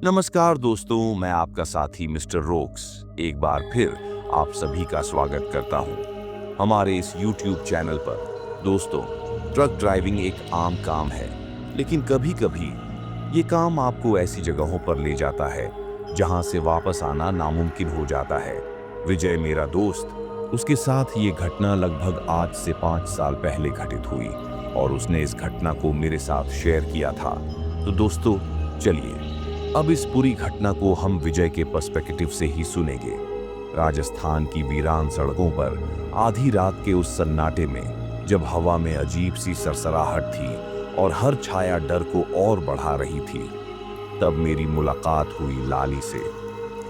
नमस्कार दोस्तों, मैं आपका साथी मिस्टर रोक्स एक बार फिर आप सभी का स्वागत करता हूं हमारे इस YouTube चैनल पर। दोस्तों, ट्रक ड्राइविंग एक आम काम है, लेकिन कभी-कभी ये काम आपको ऐसी जगहों पर ले जाता है जहां से वापस आना नामुमकिन हो जाता है। विजय मेरा दोस्त, उसके साथ ये घटना लगभग आज से 5 साल पहले घटित हुई और उसने इस घटना को मेरे साथ शेयर किया था। तो दोस्तों, चलिए अब इस पूरी घटना को हम विजय के पर्सपेक्टिव से ही सुनेंगे। राजस्थान की वीरान सड़कों पर आधी रात के उस सन्नाटे में, जब हवा में अजीब सी सरसराहट थी और हर छाया डर को और बढ़ा रही थी, तब मेरी मुलाकात हुई लाली से।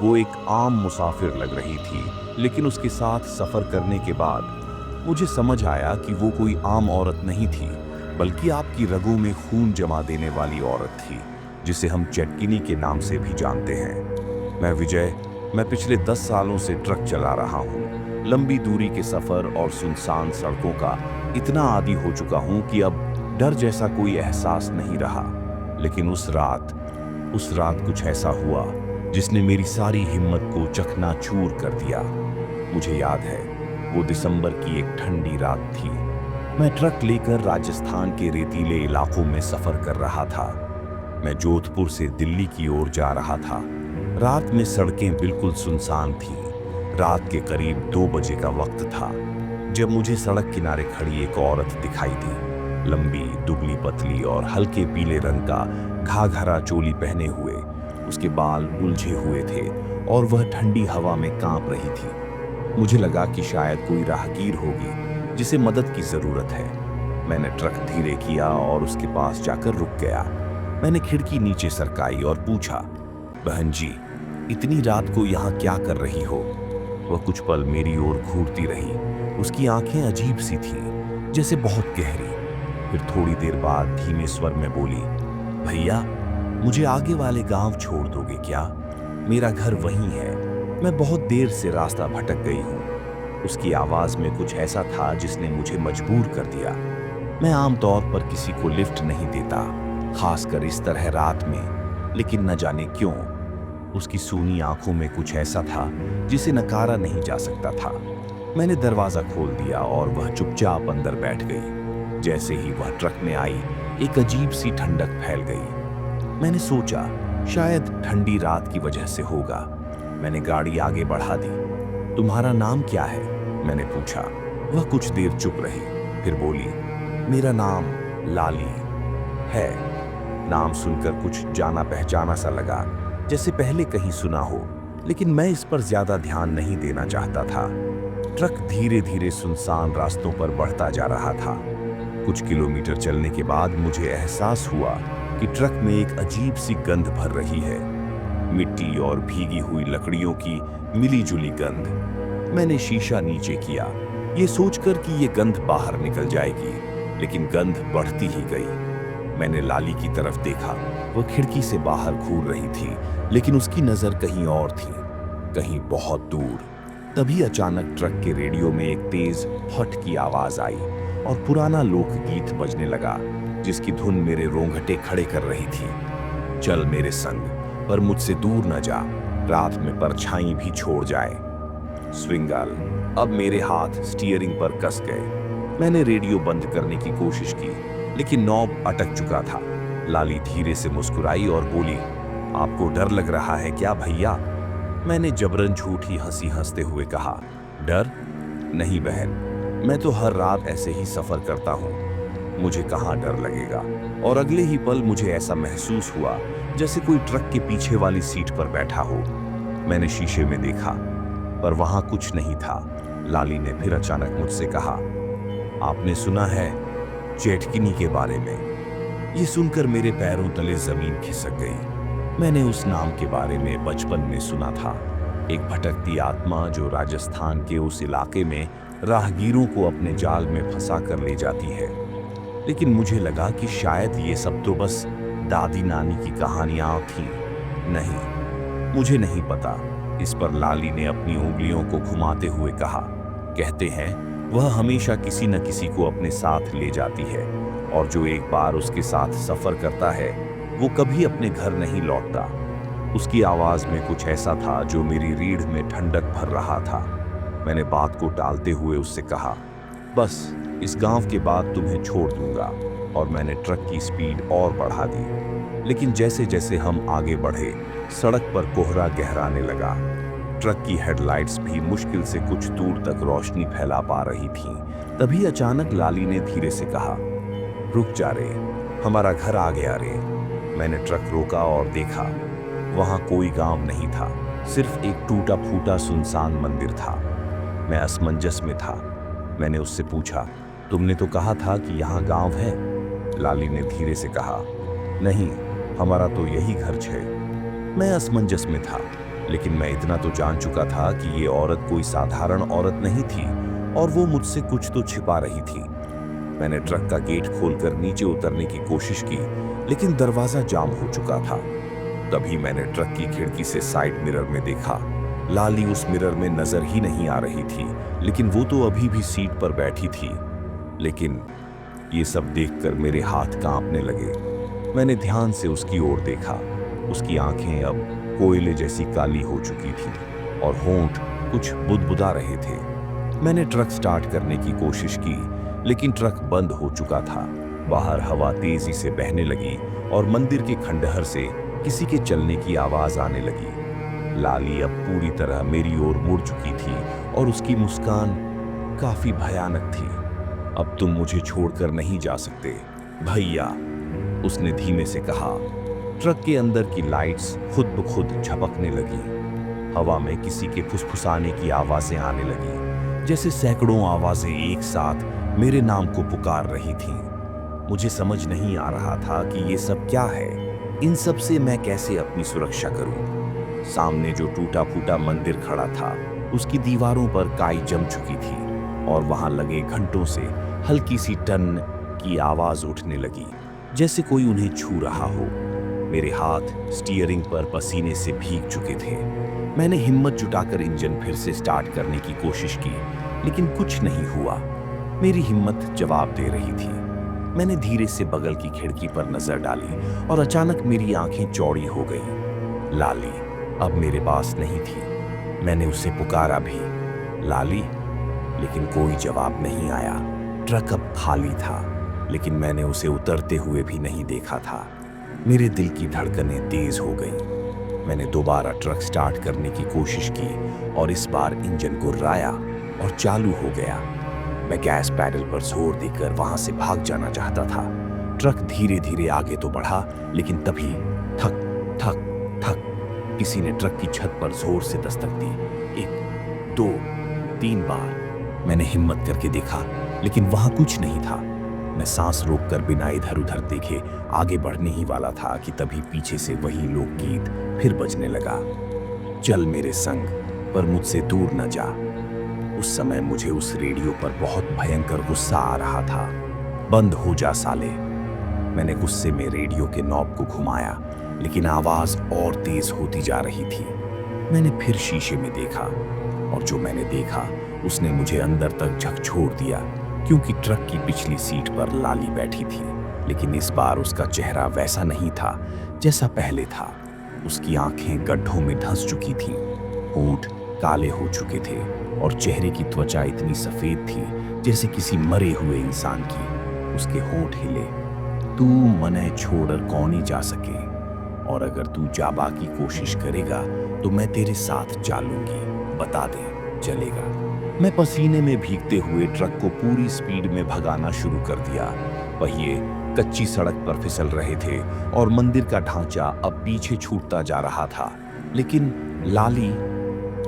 वो एक आम मुसाफिर लग रही थी, लेकिन उसके साथ सफर करने के बाद मुझे समझ आया कि वो कोई आम औरत नहीं थी, बल्कि आपकी रगों में खून जमा देने वाली औरत थी, जिसे हम चटकिनी के नाम से भी जानते हैं। मैं विजय, मैं पिछले 10 सालों से ट्रक चला रहा हूँ। लंबी दूरी के सफर और सुनसान सड़कों का इतना आदी हो चुका हूँ कि अब डर जैसा कोई एहसास नहीं रहा। लेकिन उस रात कुछ ऐसा हुआ जिसने मेरी सारी हिम्मत को चकनाचूर कर दिया। मुझे याद है, वो दिसंबर की एक ठंडी रात थी। मैं ट्रक लेकर राजस्थान के रेतीले इलाकों में सफर कर रहा था। मैं जोधपुर से दिल्ली की ओर जा रहा था। रात में सड़कें बिल्कुल सुनसान थीं। रात के करीब 2 बजे का वक्त था जब मुझे सड़क किनारे खड़ी एक औरत दिखाई दी। लंबी, दुबली पतली और हल्के पीले रंग का घाघरा चोली पहने हुए। उसके बाल उलझे हुए थे और वह ठंडी हवा में कांप रही थी। मुझे लगा कि शायद कोई राहगीर होगी जिसे मदद की जरूरत है। मैंने ट्रक धीरे किया और उसके पास जाकर रुक गया। मैंने खिड़की नीचे सरकाई और पूछा, बहन जी, इतनी रात को यहाँ क्या कर रही हो? वह कुछ पल मेरी ओर घूरती रही। उसकी आंखें अजीब सी थीं, जैसे बहुत गहरी। फिर थोड़ी देर बाद धीमे स्वर में बोली, भैया, मुझे आगे वाले गांव छोड़ दोगे क्या? मेरा घर वहीं है। मैं बहुत देर से रास्ता भटक गई हूँ। उसकी आवाज में कुछ ऐसा था जिसने मुझे मजबूर कर दिया। मैं आमतौर पर किसी को लिफ्ट नहीं देता, खासकर इस तरह रात में, लेकिन न जाने क्यों उसकी सूनी आंखों में कुछ ऐसा था जिसे नकारा नहीं जा सकता था। मैंने दरवाजा खोल दिया और वह चुपचाप अंदर बैठ गई। जैसे ही वह ट्रक में आई, एक अजीब सी ठंडक फैल गई। मैंने सोचा शायद ठंडी रात की वजह से होगा। मैंने गाड़ी आगे बढ़ा दी। तुम्हारा नाम क्या है? मैंने पूछा। वह कुछ देर चुप रही, फिर बोली, मेरा नाम लाली है। नाम सुनकर कुछ जाना पहचाना सा लगा, जैसे पहले कहीं सुना हो, लेकिन मैं इस पर ज्यादा ध्यान नहीं देना चाहता था। ट्रक धीरे धीरे सुनसान रास्तों पर बढ़ता जा रहा था। कुछ किलोमीटर चलने के बाद मुझे एहसास हुआ कि ट्रक में एक अजीब सी गंध भर रही है। मिट्टी और भीगी हुई लकड़ियों की मिली-जुली गंध। मैंने शीशा नीचे किया, ये सोचकर कि ये गंध बाहर निकल जाएगी, लेकिन गंध बढ़ती ही गई। मैंने लाली की तरफ देखा। वह खिड़की से बाहर घूर रही थी, लेकिन उसकी नजर कहीं और थी, कहीं बहुत दूर। तभी अचानक ट्रक के रेडियो में एक तेज फट की आवाज आई और पुराना लोकगीत बजने लगा, जिसकी धुन मेरे रोंगटे खड़े कर रही थी। चल मेरे संग, पर मुझसे दूर न जा, रात में परछाई भी छोड़ जाए। स्विंगल। अब मेरे हाथ स्टीयरिंग पर कस गए। मैंने रेडियो बंद करने की कोशिश की, लेकिन नॉब अटक चुका था। लाली धीरे से मुस्कुराई और बोली, आपको डर लग रहा है क्या भैया? मैंने जबरन झूठी हंसी हंसते हुए कहा, डर? नहीं बहन, मैं तो हर रात ऐसे ही सफर करता हूँ, मुझे कहाँ डर लगेगा। और अगले ही पल मुझे ऐसा महसूस हुआ जैसे कोई ट्रक के पीछे वाली सीट पर बैठा हो। मैंने शीशे में देखा, पर वहां कुछ नहीं था। लाली ने फिर अचानक मुझसे कहा, आपने सुना है चेटकिनी के बारे में? ये सुनकर मेरे पैरों तले जमीन खिसक गई। मैंने उस नाम के बारे में बचपन में सुना था, एक भटकती आत्मा जो राजस्थान के उस इलाके में राहगीरों को अपने जाल में फंसा कर ले जाती है। लेकिन मुझे लगा कि शायद ये सब तो बस दादी नानी की कहानियां थीं। नहीं, मुझे नहीं पता। इस पर लाली ने अपनी उंगलियों को घुमाते हुए कहा, कहते हैं वह हमेशा किसी न किसी को अपने साथ ले जाती है, और जो एक बार उसके साथ सफर करता है वो कभी अपने घर नहीं लौटता। उसकी आवाज में कुछ ऐसा था जो मेरी रीढ़ में ठंडक भर रहा था। मैंने बात को टालते हुए उससे कहा, बस इस गांव के बाद तुम्हें छोड़ दूंगा, और मैंने ट्रक की स्पीड और बढ़ा दी। लेकिन जैसे जैसे हम आगे बढ़े, सड़क पर कोहरा गहराने लगा। ट्रक की हेडलाइट्स भी मुश्किल से कुछ दूर तक रोशनी फैला पा रही थीं। तभी अचानक लाली ने धीरे से कहा, रुक जा रे, हमारा घर आ गया रे। मैंने ट्रक रोका और देखा, वहां कोई गांव नहीं था, सिर्फ एक टूटा फूटा सुनसान मंदिर था। मैं असमंजस में था। मैंने उससे पूछा, तुमने तो कहा था कि यहाँ गांव है। लाली ने धीरे से कहा, नहीं, हमारा तो यही घर है। मैं असमंजस में था, लेकिन मैं इतना तो जान चुका था कि ये औरत कोई साधारण औरत नहीं थी और वो मुझसे कुछ तो छिपा रही थी। मैंने ट्रक का गेट खोलकर नीचे उतरने की कोशिश की, लेकिन दरवाजा जाम हो चुका था। तभी मैंने ट्रक की खिड़की से साइड मिरर में देखा। लाली उस मिरर में नजर ही नहीं आ रही थी, लेकिन वो तो अभी भी सीट पर बैठी थी। लेकिन ये सब देखकर मेरे हाथ कांपने लगे। मैंने ध्यान से उसकी ओर देखा। उसकी आंखें अब कोयले जैसी काली हो चुकी थी और होंठ कुछ बुदबुदा रहे थे। मैंने ट्रक स्टार्ट करने की कोशिश की, लेकिन ट्रक बंद हो चुका था। बाहर हवा तेजी से बहने लगी और मंदिर के खंडहर से किसी के चलने की आवाज आने लगी। लाली अब पूरी तरह मेरी ओर मुड़ चुकी थी और उसकी मुस्कान काफी भयानक थी। अब तुम मुझे छोड़कर नहीं जा सकते भैया, उसने धीमे से कहा। ट्रक के अंदर की लाइट्स खुद ब खुद झपकने लगी। हवा में किसी के फुसफुसाने की आवाजें आने लगी, जैसे सैकड़ों आवाजें एक साथ मेरे नाम को पुकार रही थीं। मुझे समझ नहीं आ रहा था कि ये सब क्या है। इन सब से मैं कैसे अपनी सुरक्षा करूं? सामने जो टूटा फूटा मंदिर खड़ा था, उसकी दीवारों पर काई जम चुकी थी और वहां लगे घंटों से हल्की सी टन की आवाज उठने लगी, जैसे कोई उन्हें छू रहा हो। मेरे हाथ स्टीयरिंग पर पसीने से भीग चुके थे। मैंने हिम्मत जुटाकर इंजन फिर से स्टार्ट करने की कोशिश की, लेकिन कुछ नहीं हुआ। मेरी हिम्मत जवाब दे रही थी। मैंने धीरे से बगल की खिड़की पर नजर डाली और अचानक मेरी आंखें चौड़ी हो गईं। लाली अब मेरे पास नहीं थी। मैंने उसे पुकारा भी, लाली, लेकिन कोई जवाब नहीं आया। ट्रक अब खाली था, लेकिन मैंने उसे उतरते हुए भी नहीं देखा था। मेरे दिल की धड़कनें तेज हो गईं। मैंने दोबारा ट्रक स्टार्ट करने की कोशिश की और इस बार इंजन गुर्राया और चालू हो गया। मैं गैस पैडल पर जोर देकर वहां से भाग जाना चाहता था। ट्रक धीरे धीरे आगे तो बढ़ा, लेकिन तभी ठक ठक ठक किसी ने ट्रक की छत पर जोर से दस्तक दी। 1, 2, 3 बार। मैंने हिम्मत करके देखा, लेकिन वहां कुछ नहीं था। मैं सांस रोककर बिना इधर उधर देखे आगे बढ़ने ही वाला था कि तभी पीछे से वही लोकगीत फिर बजने लगा। चल मेरे संग, पर मुझसे दूर न जा। उस समय मुझे उस रेडियो पर बहुत भयंकर गुस्सा आ रहा था। बंद हो जा साले। मैंने गुस्से में रेडियो के नॉब को घुमाया, लेकिन आवाज और तेज होती जा रही थी। मैंने फिर शीशे में देखा, और जो मैंने देखा उसने मुझे अंदर तक झकझोर दिया, क्योंकि ट्रक की पिछली सीट पर लाली बैठी थी। लेकिन इस बार उसका चेहरा वैसा नहीं था जैसा पहले था। उसकी आंखें गड्ढों में धंस चुकी थीं, होंठ काले हो चुके थे और चेहरे की त्वचा इतनी सफेद थी जैसे किसी मरे हुए इंसान की। उसके होंठ हिले, तू मने छोड़कर कौन ही जा सके, और अगर तू जाबा की कोशिश करेगा तो मैं तेरे साथ चालूंगी, बता दे, चलेगा। मैं पसीने में भीगते हुए ट्रक को पूरी स्पीड में भगाना शुरू कर दिया। पहिए कच्ची सड़क पर फिसल रहे थे और मंदिर का ढांचा अब पीछे छूटता जा रहा था। लेकिन लाली,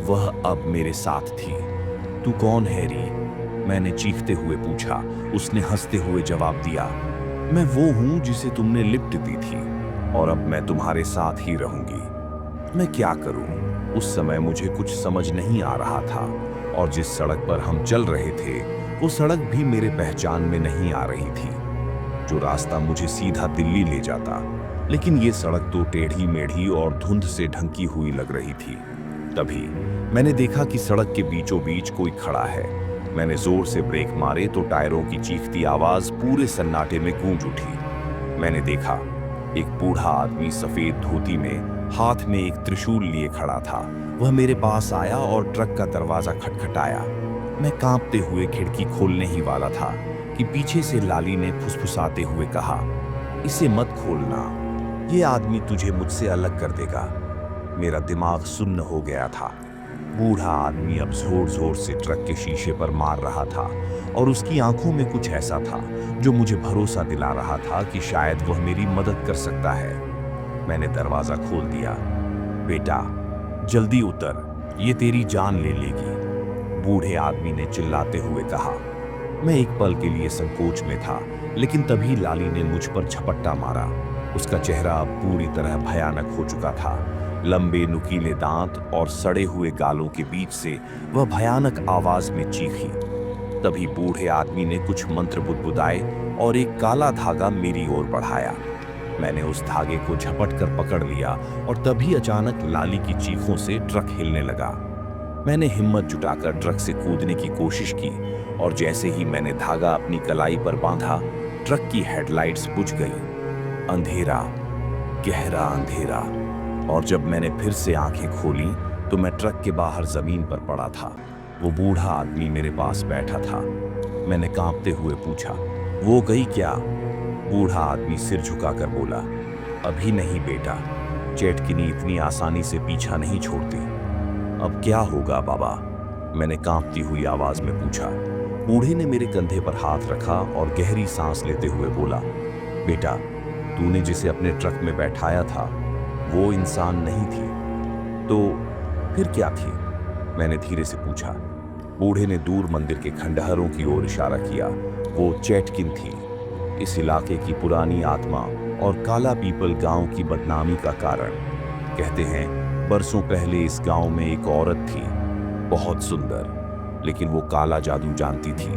वह अब मेरे साथ थी। तू कौन है री? मैंने चीखते हुए पूछा। उसने हंसते हुए जवाब दिया, मैं वो हूं जिसे तुमने लिफ्ट दी थी, और अब मैं तुम्हारे साथ ही रहूंगी। मैं क्या करूं? उस समय मुझे कुछ समझ नहीं आ रहा था, और जिस सड़क पर हम चल रहे थे वो सड़क भी मेरे पहचान में नहीं आ रही थी। जो रास्ता मुझे सीधा दिल्ली ले जाता, लेकिन ये सड़क तो टेढ़ी मेढ़ी और धुंध से ढंकी हुई लग रही थी। तभी मैंने देखा कि सड़क के बीचों बीच कोई खड़ा है। मैंने जोर से ब्रेक मारे तो टायरों की चीखती आवाज पूरे सन्नाटे में गूंज उठी। मैंने देखा एक बूढ़ा आदमी सफेद धोती में हाथ में एक त्रिशूल लिए खड़ा था। वह मेरे पास आया और ट्रक का दरवाजा खटखटाया। मैं कांपते हुए खिड़की खोलने ही वाला था कि पीछे से लाली ने फुसफुसाते हुए कहा, इसे मत खोलना, ये आदमी तुझे मुझसे अलग कर देगा। मेरा दिमाग सुन्न हो गया था। बूढ़ा आदमी अब जोर जोर से ट्रक के शीशे पर मार रहा था और उसकी आंखों में कुछ ऐसा था जो मुझे भरोसा दिला रहा था कि शायद वह मेरी मदद कर सकता है। मैंने दरवाजा खोल दिया। बेटा, जल्दी उतर, ये तेरी जान ले लेगी, बूढ़े आदमी ने चिल्लाते हुए कहा। मैं एक पल के लिए संकोच में था, लेकिन तभी लाली ने मुझ पर झपट्टा मारा। उसका चेहरा अब पूरी तरह भयानक हो चुका था। लंबे नुकीले दांत और सड़े हुए गालों के बीच से वह भयानक आवाज में चीखी। तभी बूढ़े आदमी ने कुछ मंत्र बुदबुदाए और एक काला धागा मेरी ओर बढ़ाया। मैंने उस धागे को झपट कर पकड़ लिया और तभी अचानक लाली की चीखों से ट्रक हिलने लगा। मैंने हिम्मत जुटाकर ट्रक से कूदने की कोशिश की और जैसे ही मैंने धागा अपनी कलाई पर बांधा, ट्रक की हेडलाइट्स बुझ गई। अंधेरा, गहरा अंधेरा। और जब मैंने फिर से आंखें खोली तो मैं ट्रक के बाहर जमीन पर पड़ा था। वो बूढ़ा आदमी मेरे पास बैठा था। मैंने कांपते हुए पूछा, वो गई क्या? बूढ़ा आदमी सिर झुकाकर बोला, अभी नहीं बेटा, चेटकिनी इतनी आसानी से पीछा नहीं छोड़ती। अब क्या होगा बाबा? मैंने कांपती हुई आवाज में पूछा। बूढ़े ने मेरे कंधे पर हाथ रखा और गहरी सांस लेते हुए बोला, बेटा, तूने जिसे अपने ट्रक में बैठाया था वो इंसान नहीं थी, तो फिर क्या थी? मैंने धीरे से पूछा। बूढ़े ने दूर मंदिर के खंडहरों की ओर इशारा किया। वो चेटकिन थी, इस इलाके की पुरानी आत्मा और काला पीपल गांव की बदनामी का कारण। कहते हैं बरसों पहले इस गांव में एक औरत थी, बहुत सुंदर, लेकिन वो काला जादू जानती थी।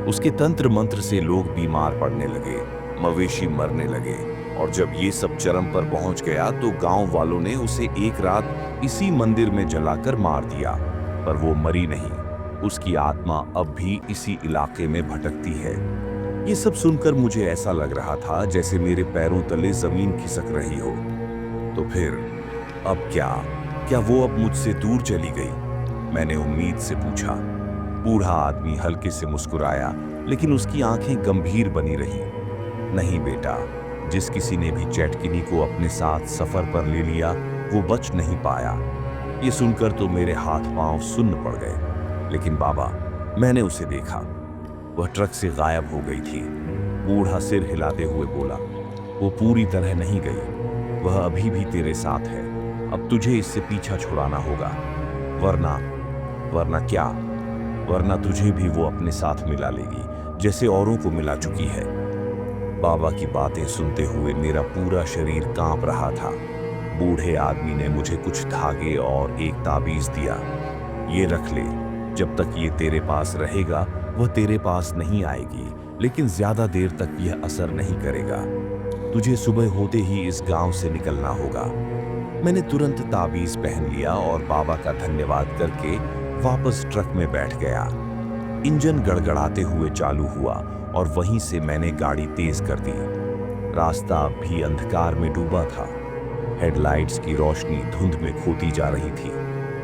उसके तंत्र मंत्र से लोग बीमार पड़ने लगे, मवेशी मरने लगे, और जब ये सब चरम पर पहुंच गया तो गांव वालों ने उसे एक रात इसी मंदिर में जलाकर मार दिया। पर वो मरी नहीं, उसकी आत्मा अब भी इसी इलाके में भटकती है। ये सब सुनकर मुझे ऐसा लग रहा था जैसे मेरे पैरों तले जमीन खिसक रही हो। तो फिर अब क्या वो अब मुझसे दूर चली गई? मैंने उम्मीद से पूछा। बूढ़ा आदमी हल्के से मुस्कुराया, लेकिन उसकी आंखें गंभीर बनी रहीं। नहीं बेटा, जिस किसी ने भी चेटकिनी को अपने साथ सफर पर ले लिया वो बच नहीं पाया। ये सुनकर तो मेरे हाथ पांव सुन्न पड़ गए। लेकिन बाबा, मैंने उसे देखा, वह ट्रक से गायब हो गई थी। बूढ़ा सिर हिलाते हुए बोला, वो पूरी तरह नहीं गई, वह अभी भी तेरे साथ है। अब तुझे इससे पीछा छुड़ाना होगा, वरना क्या? वरना तुझे भी वो अपने साथ मिला लेगी, जैसे औरों को मिला चुकी है। बाबा की बातें सुनते हुए मेरा पूरा शरीर कांप रहा था। बूढ़े आदमी ने मुझे कुछ धागे और एक ताबीज दिया। ये रख ले, जब तक ये तेरे पास रहेगा वह तेरे पास नहीं आएगी, लेकिन ज्यादा देर तक यह असर नहीं करेगा। तुझे सुबह होते ही इस गांव से निकलना होगा। मैंने तुरंत ताबीज पहन लिया और बाबा का धन्यवाद करके वापस ट्रक में बैठ गया। इंजन गड़गड़ाते हुए चालू हुआ और वहीं से मैंने गाड़ी तेज कर दी। रास्ता अब भी अंधकार में डूबा था। हेडलाइट्स की रोशनी धुंध में खोती जा रही थी।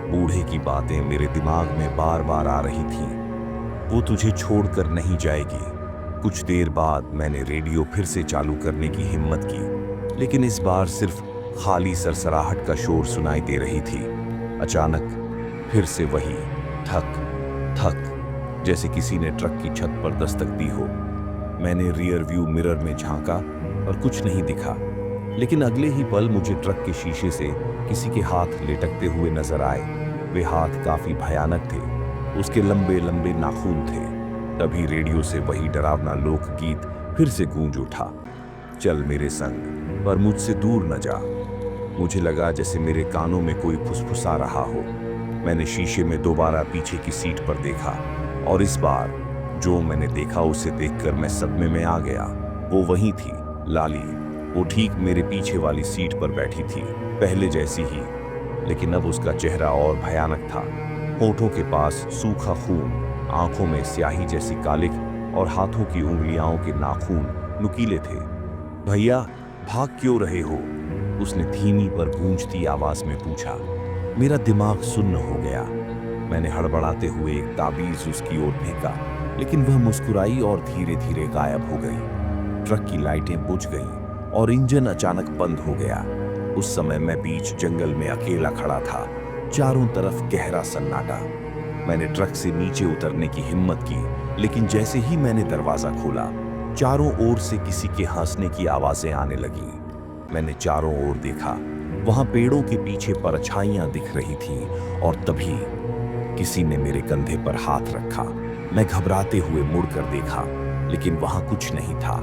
बूढ़े की बातें मेरे दिमाग में बार बार आ रही थीं। वो तुझे छोड़कर नहीं जाएगी। कुछ देर बाद मैंने रेडियो फिर से चालू करने की हिम्मत की, लेकिन इस बार सिर्फ खाली सरसराहट का शोर सुनाई दे रही थी। अचानक फिर से वही थक थक, जैसे किसी ने ट्रक की छत पर दस्तक दी हो। मैंने रियर व्यू मिरर में झांका और कुछ नहीं दिखा, लेकिन अगले ही पल मुझे ट्रक के शीशे से किसी के हाथ लटकते हुए नजर आए। वे हाथ काफी भयानक थे, उसके लंबे लंबे नाखून थे। तभी रेडियो से वही डरावना लोकगीत फिर से गूंज उठा, चल मेरे संग पर मुझसे दूर न जा। मुझे लगा जैसे मेरे कानों में कोई फुसफुसा रहा हो। मैंने शीशे में दोबारा पीछे की सीट पर देखा और इस बार जो मैंने देखा उसे देखकर मैं सदमे में आ गया। वो वही थी, लाली। वो ठीक मेरे पीछे वाली सीट पर बैठी थी, पहले जैसी ही, लेकिन अब उसका चेहरा और भयानक था। होठों के पास सूखा खून, आंखों में स्याही जैसी कालिक और हाथों की उंगलियों के नाखून नुकीले थे। भैया, भाग क्यों रहे हो? उसने धीमी पर गूंजती आवाज में पूछा। मेरा दिमाग सुन्न हो गया। मैंने हड़बड़ाते हुए एक ताबीज उसकी ओर फेंका, लेकिन वह मुस्कुराई और धीरे धीरे गायब हो गई। ट्रक की लाइटें बुझ गईं और इंजन अचानक बंद हो गया। उस समय मैं बीच जंगल में अकेला खड़ा था, चारों तरफ गहरा सन्नाटा। मैंने ट्रक से नीचे उतरने की हिम्मत की, लेकिन जैसे ही मैंने दरवाजा खोला, चारों ओर से किसी के हंसने की आवाजें आने लगीं। मैंने चारों ओर देखा, वहां पेड़ों के पीछे परछाइयां दिख रही थीं और तभी किसी ने मेरे कंधे पर हाथ रखा। मैं घबराते हुए मुड़कर देखा, लेकिन वहां कुछ नहीं था।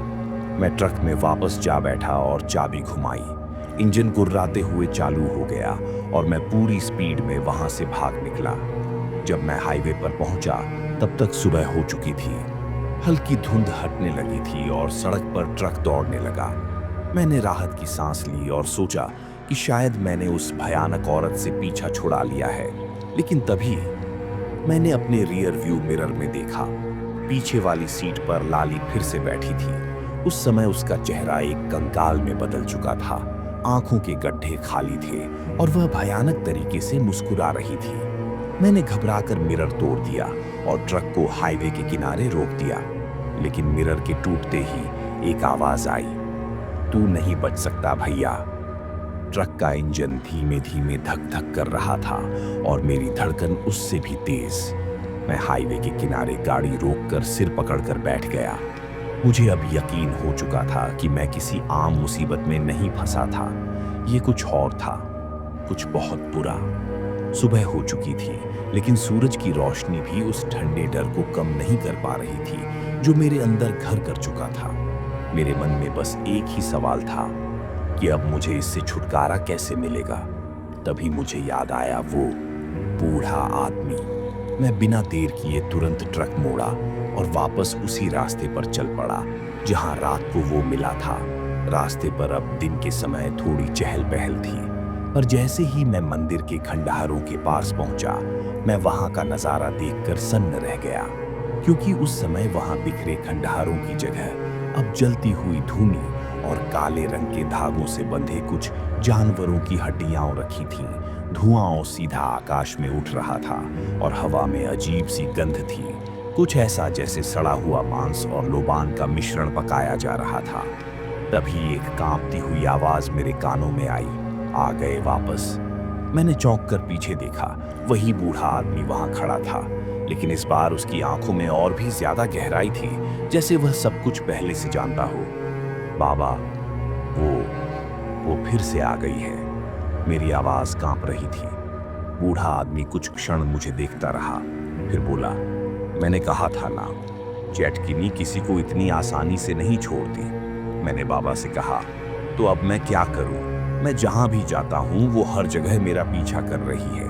मैं ट्रक में वापस जा बैठा और चाबी घुमाई। इंजन गुर्राते हुए चालू हो गया और मैं पूरी स्पीड में वहां से भाग निकला। जब मैं हाईवे पर पहुंचा, तब तक सुबह हो चुकी थी। हल्की धुंध हटने लगी थी और सड़क पर ट्रक दौड़ने लगा। मैंने राहत की सांस ली और सोचा कि शायद मैंने उस भयानक औरत से पीछा छुड़ा लिया है। लेकिन तभी मैंने अपने रियर व्यू मिरर में देखा। पीछे वाली सीट पर लाली फिर से बैठी थी। उस समय उसका चेहरा एक कंकाल में बदल चुका था। आंखों के गड्ढे खाली थे और वह भयानक तरीके से मुस्कुरा रही थी। मैंने घबराकर मिरर तोड़ दिया और ट्रक को हाईवे के किनारे रोक दिया। लेकिन मिरर के टूटते ही एक आवाज आई, तू नहीं बच सकता भैया। ट्रक का इंजन धीमे धीमे धक धक कर रहा था और मेरी धड़कन उससे भी तेज। मैं हाईवे के किनारे गाड़ी रोककर सिर पकड़कर बैठ गया। मुझे अब यकीन हो चुका था कि मैं किसी आम मुसीबत में नहीं फंसा था। ये कुछ और था, कुछ बहुत बुरा। सुबह हो चुकी थी, लेकिन सूरज की रोशनी भी उस ठंडे डर को कम नहीं कर पा रही थी जो मेरे अंदर घर कर चुका था। मेरे मन में बस एक ही सवाल था कि अब मुझे इससे छुटकारा कैसे मिलेगा। तभी मुझे याद आया वो बूढ़ा आदमी। मैं बिना देर किए तुरंत ट्रक मोड़ा और वापस उसी रास्ते पर चल पड़ा जहां रात को वो मिला था। रास्ते पर अब दिन के समय थोड़ी चहल पहल थी, पर जैसे ही मैं मंदिर के खंडहरों के पास पहुंचा, मैं वहां का नजारा देखकर सन्न रह गया, क्योंकि उस समय वहां बिखरे खंडहरों की जगह अब जलती हुई धूनी और काले रंग के धागों से बंधे कुछ जानवरों की हड्डियां रखी थीं। धुआं सीधा आकाश में उठ रहा था और हवा में अजीब सी गंध थी, कुछ ऐसा जैसे सड़ा हुआ मांस और लोबान का मिश्रण पकाया जा रहा था। तभी एक कांपती हुई आवाज मेरे कानों में आई, आ गए वापस। मैंने चौंक कर पीछे देखा। वही बूढ़ा आदमी वहां खड़ा था, लेकिन इस बार उसकी आंखों में और भी ज्यादा गहराई थी, जैसे वह सब कुछ पहले से जानता हो। बाबा, वो फिर से आ गई है। मेरी आवाज कांप रही थी। बूढ़ा आदमी कुछ क्षण मुझे देखता रहा, फिर बोला, मैंने कहा था ना, चैटकिनी किसी को इतनी आसानी से नहीं छोड़ती। मैंने बाबा से कहा, तो अब मैं क्या करूं? मैं जहां भी जाता हूं वो हर जगह मेरा पीछा कर रही है।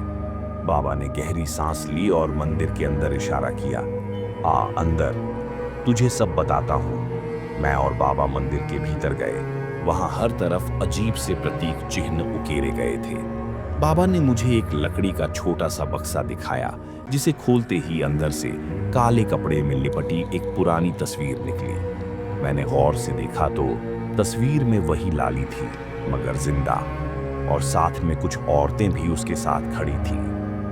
बाबा ने गहरी सांस ली और मंदिर के अंदर इशारा किया, आ अंदर, तुझे सब बताता हूं। मैं और बाबा मंदिर के भीतर गए। वहां हर तरफ अजीब से प्रतीक चिन्ह उकेरे गए थे। बाबा ने मुझे एक लकड़ी का छोटा सा बक्सा दिखाया, जिसे खोलते ही अंदर से काले कपड़े में लिपटी एक पुरानी तस्वीर निकली। मैंने गौर से देखा तो तस्वीर में वही लाली थी, मगर जिंदा, और साथ में कुछ औरतें भी उसके साथ खड़ी थीं।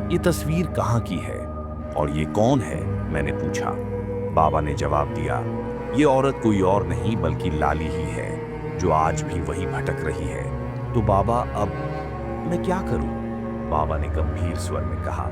ये तस्वीर कहाँ की है और ये कौन है? मैंने पूछा। बाबा ने जवाब दिया, ये औरत कोई और नहीं बल्कि लाली ही है, जो आज भी वही भटक रही है। तो बाबा, अब मैं क्या करूं? बाबा ने गंभीर स्वर में कहा,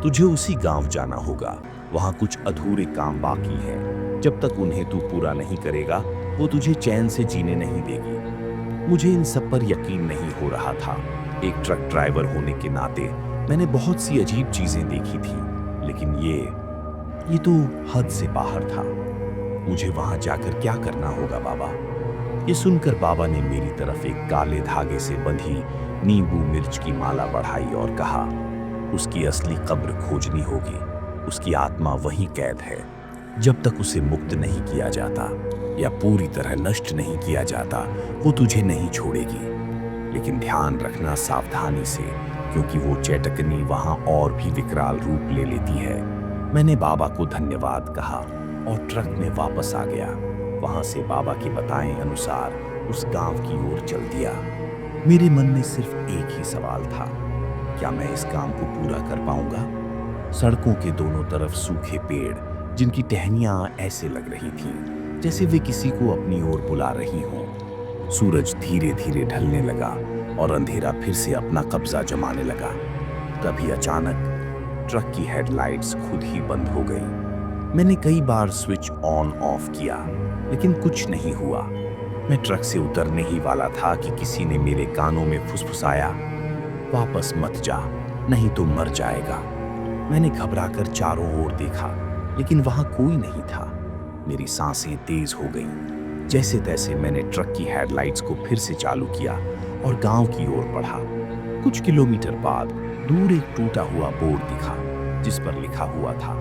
तुझे उसी गांव जाना होगा। वहां कुछ अधूरे काम बाकी हैं। जब तक उन्हें तू पूरा नहीं करेगा, वो तुझे चैन से जीने नहीं देगी। मुझे इन सब पर यकीन नहीं हो रहा था। एक ट्रक ड्राइवर होने के नाते मैंने बहुत सी अजीब चीजें देखी थी, लेकिन ये तो हद से बाहर था। मुझे वहां जाकर क्या करना होगा बाबा? ये सुनकर बाबा ने मेरी तरफ एक काले धागे से बंधी नींबू मिर्च की माला बढ़ाई और कहा, उसकी असली कब्र खोजनी होगी। उसकी आत्मा वहीं कैद है। जब तक उसे मुक्त नहीं किया जाता या पूरी तरह नष्ट नहीं किया जाता, वो तुझे नहीं छोड़ेगी। लेकिन ध्यान रखना सावधानी से, क्योंकि वो चैटकनी वहां और भी विकराल रूप ले लेती है। मैंने बाबा को धन्यवाद कहा और ट्रक में वापस आ गया। वहां से बाबा के बताए अनुसार उस गांव की ओर चल दिया। मेरे मन में सिर्फ एक ही सवाल था, क्या मैं इस काम को पूरा कर पाऊंगा? सड़कों के दोनों तरफ सूखे पेड़, जिनकी टहनियां ऐसे लग रही थीं जैसे वे किसी को अपनी ओर बुला रही हों। सूरज धीरे धीरे ढलने लगा और अंधेरा फिर से अपना कब्जा जमाने लगा। तभी अचानक ट्रक की हेडलाइट्स खुद ही बंद हो गई। मैंने कई बार स्विच ऑन ऑफ किया, लेकिन कुछ नहीं हुआ। मैं ट्रक से उतरने ही वाला था कि किसी ने मेरे कानों में फुसफुसाया, वापस मत जा, नहीं तो मर जाएगा। मैंने घबराकर चारों ओर देखा, लेकिन वहां कोई नहीं था। मेरी सांसें तेज हो गईं। जैसे तैसे मैंने ट्रक की हेडलाइट्स को फिर से चालू किया और गांव की ओर बढ़ा। कुछ किलोमीटर बाद दूर एक टूटा हुआ बोर्ड दिखा, जिस पर लिखा हुआ था,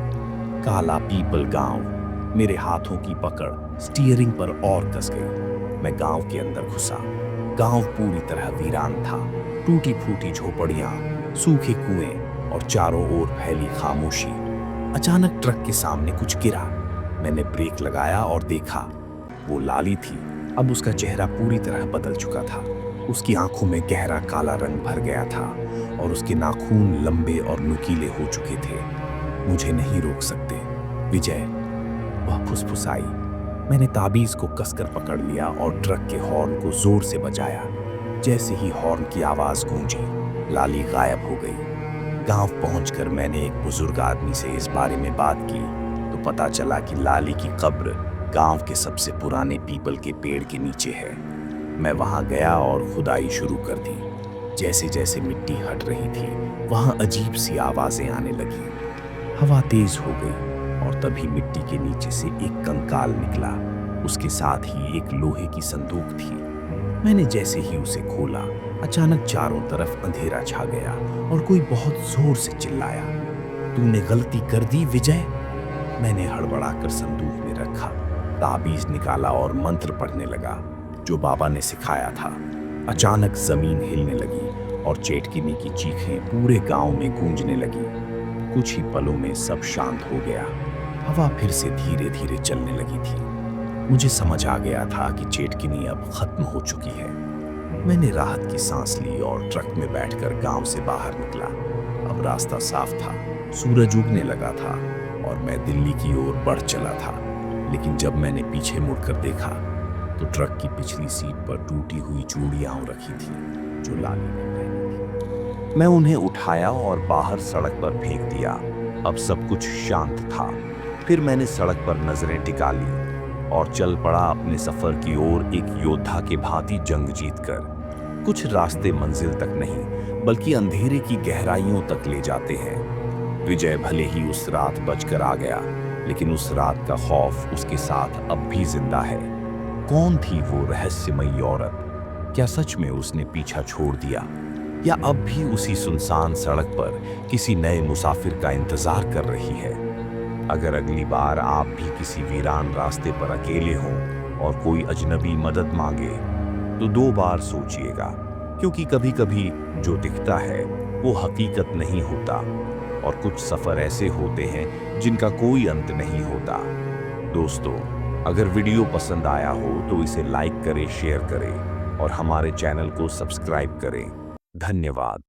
काला पीपल गांव। मेरे हाथों की पकड़ स्टीयरिंग पर और कस गई। मैं गांव के अंदर घुसा। गांव पूरी तरह वीरान था। टूटी फूटी झोपड़ियां, सूखे कुएं और चारों ओर फैली खामोशी। अचानक ट्रक के सामने कुछ गिरा। मैंने ब्रेक लगाया और देखा, वो लाली थी। अब उसका चेहरा पूरी तरह बदल चुका था। उसकी आंखों में गहरा काला रंग भर गया था और उसके नाखून लंबे और नुकीले हो चुके थे। मुझे नहीं रोक सकते, विजय, वह फुसफुसाई। मैंने ताबीज को कसकर पकड़ लिया और ट्रक के हॉर्न को जोर से बजाया। जैसे ही हॉर्न की आवाज गूंजी, लाली गायब हो गई। गांव पहुंचकर मैंने एक बुजुर्ग आदमी से इस बारे में बात की तो पता चला कि लाली की कब्र गांव के सबसे पुराने पीपल के पेड़ के नीचे है। मैं वहां गया और खुदाई शुरू कर दी। जैसे जैसे मिट्टी हट रही थी, वहां अजीब सी आवाजें आने लगी। हवा तेज हो गई और तभी मिट्टी के नीचे से एक कंकाल निकला। उसके साथ ही एक लोहे की संदूक थी। मैंने जैसे ही उसे खोला, अचानक चारों तरफ अंधेरा छा गया और कोई बहुत जोर से चिल्लाया, तूने गलती कर दी विजय। मैंने हड़बड़ाकर संदूक में रखा, ताबीज निकाला और मंत्र पढ़ने लगा जो बाबा ने सिखाया था। अचानक जमीन हिलने लगी और चेटकिनी की चीखें पूरे गांव में गूंजने लगी। कुछ ही पलों में सब शांत हो गया। हवा फिर से धीरे धीरे चलने लगी थी। मुझे समझ आ गया था कि चेटकिनी अब खत्म हो चुकी है। मैंने राहत की सांस ली और ट्रक में बैठकर गांव से बाहर निकला। अब रास्ता साफ था, सूरज उगने लगा था और मैं दिल्ली की ओर बढ़ चला था। लेकिन जब मैंने पीछे मुड़कर देखा तो ट्रक की पिछली सीट पर टूटी हुई चूड़ियां रखी थी जो लाली ने पहनी थी। मैं उन्हें उठाया और बाहर सड़क पर फेंक दिया। अब सब कुछ शांत था। फिर मैंने सड़क पर नजरें टिका ली और चल पड़ा अपने सफर की ओर, एक योद्धा के भांति जंग जीतकर। कुछ रास्ते मंजिल तक नहीं, बल्कि अंधेरे की गहराइयों तक ले जाते हैं। विजय भले ही उस रात बचकर आ गया, लेकिन उस रात का खौफ उसके साथ अब भी जिंदा है। कौन थी वो रहस्यमयी औरत? क्या सच में उसने पीछा छोड़ दिया, या अब भी उसी सुनसान सड़क पर किसी नए मुसाफिर का इंतजार कर रही है? अगर अगली बार आप भी किसी वीरान रास्ते पर अकेले हों और कोई अजनबी मदद मांगे तो 2 बार सोचिएगा, क्योंकि कभी कभी जो दिखता है वो हकीकत नहीं होता और कुछ सफर ऐसे होते हैं जिनका कोई अंत नहीं होता। दोस्तों, अगर वीडियो पसंद आया हो तो इसे लाइक करें, शेयर करें और हमारे चैनल को सब्सक्राइब करें। धन्यवाद।